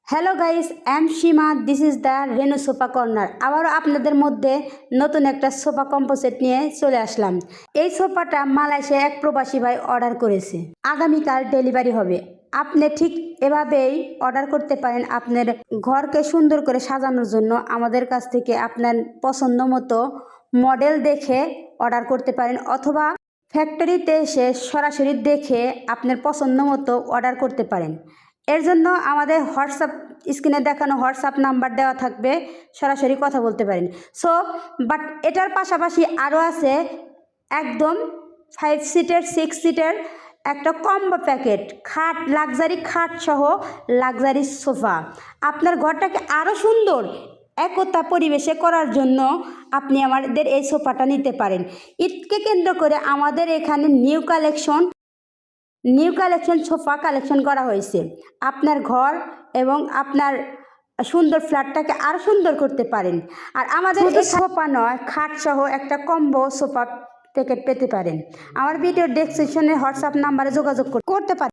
Hello guys, I am Seema. This is the Renu sofa corner. আবারও আপনাদের মধ্যে নতুন একটা সোফা কম্পোজিট নিয়ে চলে আসলাম। এই সোফাটা মালয়েশিয়া এক প্রবাসী ভাই অর্ডার করেছে। আগামীকাল ডেলিভারি হবে। আপনি ঠিক এভাবেই অর্ডার করতে পারেন আপনার ঘরকে সুন্দর করে সাজানোর জন্য। আমাদের কাছ থেকে আপনার পছন্দ মতো মডেল দেখে অর্ডার করতে পারেন, অথবা ফ্যাক্টরিতে এসে সরাসরি দেখে আপনার পছন্দ মতো অর্ডার করতে পারেন। এর জন্য আমাদের হোয়াটসঅ্যাপ স্ক্রিনে দেখানো হোয়াটসঅ্যাপ নাম্বার দেওয়া থাকবে, সরাসরি কথা বলতে পারেন। সো বাট এটার পাশাপাশি আরও আছে একদম 5 সিটের 6 সিটের একটা কম্বো প্যাকেট, খাট, লাক্সারি খাট সহ লাক্সারি সোফা। আপনার ঘরটাকে আরও সুন্দর একতা পরিবেশে করার জন্য আপনি আমাদের এই সোফাটা নিতে পারেন। ঈদকে কেন্দ্র করে আমাদের এখানে নিউ কালেকশন সোফা কালেকশন করা হয়েছে। আপনার ঘর এবং আপনার সুন্দর ফ্ল্যাটটাকে আরও সুন্দর করতে পারেন। আর আমাদের এই সোফা নয়, খাট সহ একটা কম্বো সোফা প্যাকেট পেতে পারেন। আমার ভিডিও ডেসক্রিপশনে হোয়াটসঅ্যাপ নাম্বারে যোগাযোগ করতে পারেন।